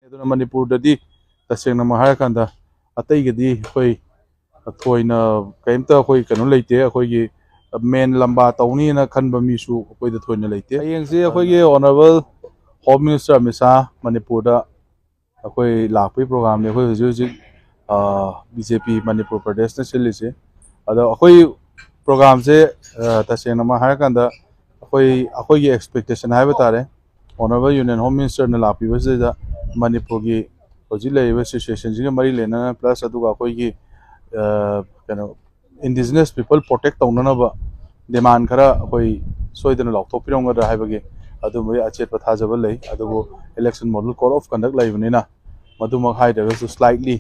ꯑꯗꯨꯅ ꯃꯅꯤꯄꯨꯔꯗꯗꯤ ꯇꯁꯦꯡꯅ ꯍꯥꯏꯔꯀꯥꯟꯗ ꯑꯇꯩꯒꯗꯤ ꯑꯩꯈꯣꯏ ꯊꯣꯏꯅ ꯀꯩꯝꯇ ꯑꯩꯈꯣꯏ ꯀꯩꯅꯣ ꯂꯩꯇꯦ ꯑꯩꯈꯣꯏꯒꯤ ꯃꯦꯟ ꯂꯝꯕꯥ ꯇꯧꯅꯤꯅ ꯈꯟꯕ ꯃꯤꯁꯨ ꯑꯩꯈꯣꯏꯗ ꯊꯣꯏꯅ ꯂꯩꯇꯦ ꯍꯌꯦꯡꯁꯦ ꯑꯩꯈꯣꯏꯒꯤ honourable home minister Amit Shah ꯃꯅꯤꯄꯨꯔꯗ ꯑꯩꯈꯣꯏ ꯂꯥꯛꯄꯒꯤ ꯄ꯭ꯔꯣꯒ꯭ꯔꯥꯝꯅꯤ ꯑꯩꯈꯣꯏ ꯍꯧꯖꯤꯛ ꯍꯧꯖꯤꯛ BJP ꯃꯅꯤꯄꯨꯔ ꯄ꯭ꯔꯗꯦꯁꯅ ꯁꯤꯜꯂꯤꯁꯦ ꯑꯗꯣ ꯑꯩꯈꯣꯏ ꯄ꯭ꯔꯣꯒ꯭ꯔꯥꯝꯁꯦ ꯇꯁꯦꯡꯅ ꯍꯥꯏꯔꯀꯥꯟꯗ ꯑꯩꯈꯣꯏꯒꯤ ꯑꯦꯛꯁꯄꯦꯛꯇꯦꯁꯟ ꯍꯥꯏꯕ ꯇꯥꯔꯦ ꯑꯣꯅꯔꯦꯕꯜ ꯌꯨꯅꯤꯌꯟ ꯍꯣꯝ ꯃꯤꯅꯤꯁꯇꯔꯅ ꯂꯥꯛꯄꯤꯕꯁꯤꯗ ꯃꯅꯤꯄꯨꯔꯒꯤ ꯍꯧꯖꯤꯛ ꯂꯩꯔꯤꯕ ꯁꯤꯆꯨꯋꯦꯁꯟꯁꯤꯒ ꯃꯔꯤ ꯂꯩꯅꯅ ꯄ꯭ꯂꯁ ꯑꯗꯨꯒ ꯑꯩꯈꯣꯏꯒꯤ ꯀꯩꯅꯣ ꯏꯟꯗꯤꯖꯤꯅꯁ ꯄꯤꯄꯜ ꯄ꯭ꯔꯣꯇꯦꯛ ꯇꯧꯅꯅꯕ ꯗꯤꯃꯥꯟ ꯈꯔ ꯑꯩꯈꯣꯏ ꯁꯣꯏꯗꯅ ꯂꯥꯎꯊꯣꯛꯄꯤꯔꯝꯒꯗ꯭ꯔꯥ ꯍꯥꯏꯕꯒꯤ ꯑꯗꯨꯝꯕꯒꯤ ꯑꯆꯦꯠꯄ ꯊꯥꯖꯕ ꯂꯩ ꯑꯗꯨꯕꯨ election model code of conduct ꯂꯩꯕꯅꯤꯅ ꯃꯗꯨꯃꯛ ꯍꯥꯏꯗ꯭ꯔꯒꯁꯨ ꯁ꯭ꯂꯥꯏꯠꯂꯤ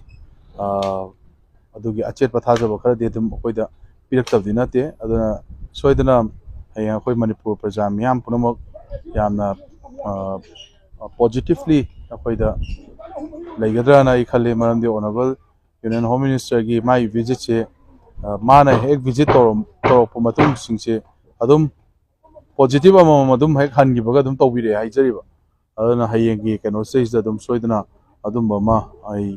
ꯑꯗꯨꯒꯤ ꯑꯆꯦꯠꯄ ꯊꯥꯖꯕ ꯈꯔꯗꯤ ꯑꯗꯨꯝ ꯑꯩꯈꯣꯏꯗ ꯄꯤꯔꯛꯇꯕꯗꯤ ꯅꯠꯇꯦ ꯑꯗꯨꯅ ꯁꯣꯏꯗꯅ ꯍꯌꯦꯡ ꯑꯩꯈꯣꯏ ꯃꯅꯤꯄꯨꯔ प्रजा ꯃꯤꯌꯥꯝ ꯄꯨꯝꯅꯃꯛ ꯌꯥꯝꯅ ꯄꯣꯖꯤꯇꯤꯚꯂꯤ ꯑꯩꯈꯣꯏꯗ ꯂꯩꯒꯗ꯭ꯔꯥꯅ ꯑꯩ ꯈꯜꯂꯤ ꯃꯔꯝꯗꯤ ꯑꯣꯅꯔꯦꯕꯜ ꯌꯨꯅꯤꯌꯟ ꯍꯣꯝ ꯃꯤꯅꯤꯁꯇꯔꯒꯤ ꯃꯥꯒꯤ ꯚꯤꯖꯤꯠꯁꯦ ꯃꯥꯅ ꯍꯦꯛ ꯚꯤꯖꯤꯠ ꯇꯧꯔꯛꯄ ꯃꯇꯨꯡꯁꯤꯡꯁꯦ ꯑꯗꯨꯝ ꯄꯣꯖꯤꯇꯤꯚ ꯑꯃꯃꯝ ꯑꯗꯨꯝ ꯍꯦꯛ ꯍꯟꯈꯤꯕꯒ ꯑꯗꯨꯝ ꯇꯧꯕꯤꯔꯛꯑꯦ ꯍꯥꯏꯖꯔꯤꯕ ꯑꯗꯨꯅ ꯍꯌꯦꯡꯒꯤ ꯀꯩꯅꯣꯁꯤꯗꯩꯁꯤꯗ ꯑꯗꯨꯝ ꯁꯣꯏꯗꯅ ꯑꯗꯨꯝꯕ ꯑꯃ ꯑꯩ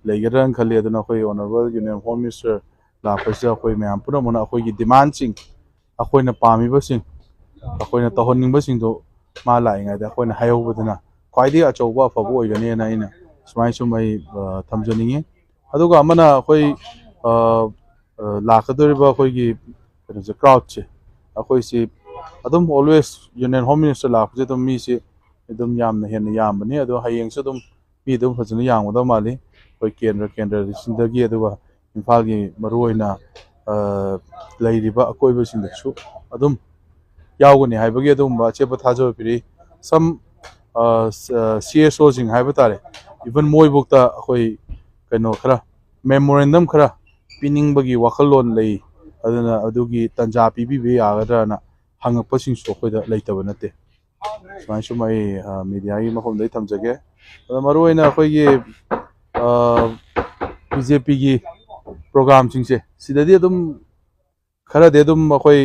ꯂꯩꯒꯗ꯭ꯔꯥꯅ ꯈꯜꯂꯤ ꯑꯗꯨꯅ ꯑꯩꯈꯣꯏ ꯑꯣꯅꯔꯦꯕꯜ ꯌꯨꯅꯤꯌꯟ ꯍꯣꯝ ꯃꯤꯅꯤꯁꯇꯔ ꯂꯥꯛꯄꯁꯤꯗ ꯑꯩꯈꯣꯏ ꯃꯌꯥꯝ ꯄꯨꯝꯅꯃꯛꯅ ꯑꯩꯈꯣꯏꯒꯤ ꯗꯤꯃꯥꯟꯁꯤꯡ ꯑꯩꯈꯣꯏꯅ ꯄꯥꯝꯃꯤꯕꯁꯤꯡ ꯑꯩꯈꯣꯏꯅ ꯇꯧꯍꯟꯅꯤꯡꯕꯁꯤꯡꯗꯣ ꯃꯥ ꯂꯥꯛꯏꯉꯩꯗ ꯑꯩꯈꯣꯏꯅ ꯍꯥꯏꯍꯧꯕꯗꯨꯅ ꯈ꯭ꯋꯥꯏꯗꯒꯤ ꯑꯆꯧꯕ ꯑꯐꯕ ꯑꯣꯏꯒꯅꯤꯅ ꯑꯩꯅ ꯁꯨꯃꯥꯏꯅ ꯁꯨꯝ ꯑꯩ ꯊꯝꯖꯅꯤꯡꯉꯤ ꯑꯗꯨꯒ ꯑꯃꯅ ꯑꯩꯈꯣই ꯂꯥꯛꯀꯗꯧꯔꯤꯕ ꯑꯩꯈꯣꯏꯒꯤ ꯀꯩꯅꯣꯁꯦ ꯀ꯭ꯔꯥꯎꯗꯁꯦ ꯑꯩꯈꯣꯏꯁꯤ ꯑꯗꯨꯝ ꯑꯣꯜꯋꯦꯁ ꯌꯨꯅꯤꯌꯟ ꯍꯣꯝ ꯃꯤꯅꯤꯁꯇꯔ ꯂꯥꯛꯄꯁꯦ ꯑꯗꯨꯝ ꯃꯤꯁꯤ ꯑꯗꯨꯝ ꯌꯥꯝꯅ ꯍꯦꯟꯅ ꯌꯥꯝꯕꯅꯤ ꯑꯗꯣ ꯍꯌꯦꯡꯁꯨ ꯑꯗꯨꯝ ꯃꯤ ꯑꯗꯨꯝ ꯐꯖꯅ ꯌꯥꯝꯒꯗꯕ ꯃꯥꯜꯂꯤ ꯑꯩꯈꯣꯏ ꯀꯦꯟꯗ꯭ꯔꯁꯤꯡꯗꯒꯤ ꯑꯗꯨꯒ ꯏꯝꯐꯥꯜꯒꯤ ꯃꯔꯨꯑꯣꯏꯅ ꯂꯩꯔꯤꯕ ꯑꯀꯣꯏꯕꯁꯤꯡꯗꯁꯨ ꯑꯗꯨꯝ ꯌꯥꯎꯒꯅꯤ ꯍꯥꯏꯕꯒꯤ ꯑꯗꯨꯒꯨꯝꯕ ꯑꯆꯦꯠꯄ ꯊꯥꯖꯕ ꯄꯤꯔꯤ ꯁꯝ CSOꯁꯤꯡ ꯍꯥꯏꯕ ꯇꯥꯔꯦ ꯏꯚꯟ ꯃꯣꯏꯐꯥꯎꯇ ꯑꯩꯈꯣই ꯀꯩꯅꯣ ꯈꯔ ꯃꯦꯃꯣꯔꯦꯟꯗꯝ ꯈꯔ ꯄꯤꯅꯤꯡꯕꯒꯤ ꯋꯥꯈꯜꯂꯣꯟ ꯂꯩ ꯑꯗꯨꯅ ꯑꯗꯨꯒꯤ ꯇꯟꯖꯥ ꯄꯤꯕꯤꯕ ꯌꯥꯒꯗ꯭ꯔꯥꯅ ꯍꯪꯉꯛꯄꯁꯤꯡꯁꯨ ꯑꯩꯈꯣꯏꯗ ꯂꯩꯇꯕ ꯅꯠꯇꯦ ꯁꯨꯃꯥꯏꯅ ꯁꯨꯝ ꯑꯩ ꯃꯤꯗꯤꯌꯥꯒꯤ ꯃꯐꯝꯗꯩ ꯊꯝꯖꯒꯦ ꯑꯗꯣ ꯃꯔꯨꯑꯣꯏꯅ ꯑꯩꯈꯣꯏꯒꯤ BJPꯒꯤ ꯄ꯭ꯔꯣꯒ꯭ꯔꯥꯝꯁꯤꯡꯁꯦ ꯁꯤꯗꯗꯤ ꯑꯗꯨꯝ ꯈꯔꯗꯤ ꯑꯗꯨꯝ ꯑꯩꯈꯣꯏ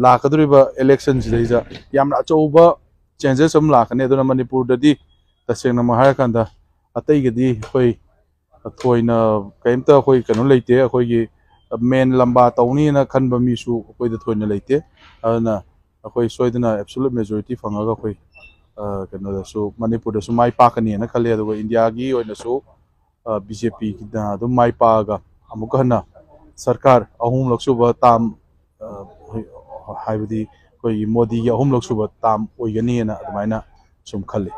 ꯂꯥꯛꯀꯗꯧꯔꯤꯕ ꯏꯂꯦꯛꯁꯟꯁꯤꯗꯩꯗ ꯌꯥꯝꯅ ꯑꯆꯧꯕ ꯆꯦꯟꯖꯦꯁ ꯑꯃ ꯂꯥꯛꯀꯅꯤ ꯑꯗꯨꯅ ꯃꯅꯤꯄꯨꯔꯗꯗꯤ ꯇꯁꯦꯡꯅ ꯍꯥꯏꯔꯀꯥꯟꯗ ꯑꯇꯩꯒꯗꯤ ꯑꯩꯈꯣꯏ ꯊꯣꯏꯅ ꯀꯩꯝꯇ ꯑꯩꯈꯣꯏ ꯀꯩꯅꯣ ꯂꯩꯇꯦ ꯑꯩꯈꯣꯏꯒꯤ ꯃꯦꯟ ꯂꯝꯕꯥ ꯇꯧꯅꯤꯅ ꯈꯟꯕ ꯃꯤꯁꯨ ꯑꯩꯈꯣꯏꯗ ꯊꯣꯏꯅ ꯂꯩꯇꯦ ꯑꯗꯨꯅ ꯑꯩꯈꯣꯏ ꯁꯣꯏꯗꯅ ꯑꯦꯕꯁꯣꯂꯨꯠ ꯃꯦꯖꯣꯔꯤꯇꯤ ꯐꯪꯉꯒ ꯑꯩꯈꯣꯏ ꯀꯩꯅꯣꯗꯁꯨ ꯃꯅꯤꯄꯨꯔꯗꯁꯨ ꯃꯥꯏ ꯄꯥꯛꯀꯅꯤꯅ ꯈꯜꯂꯤ ꯑꯗꯨꯒ ꯏꯟꯗꯤꯌꯥꯒꯤ ꯑꯣꯏꯅꯁꯨ BJPꯒꯤꯅ ꯑꯗꯨꯝ ꯃꯥꯏ ꯄꯥꯛꯑꯒ ꯑꯃꯨꯛꯀ ꯍꯟꯅ ꯁꯔꯀꯥꯔ ꯑꯍꯨꯝꯂꯛ ꯁꯨꯕ ꯇꯥꯝ ꯍꯥꯏꯕꯗꯤ ꯑꯩꯈꯣꯏꯒꯤ ꯃꯣꯗꯤꯒꯤ ꯑꯍꯨꯝꯂꯛ ꯁꯨꯕ ꯇꯥꯝ ꯑꯣꯏꯒꯅꯤꯅ ꯑꯗꯨꯃꯥꯏꯅ ꯁꯨꯝ ꯈꯜꯂꯤ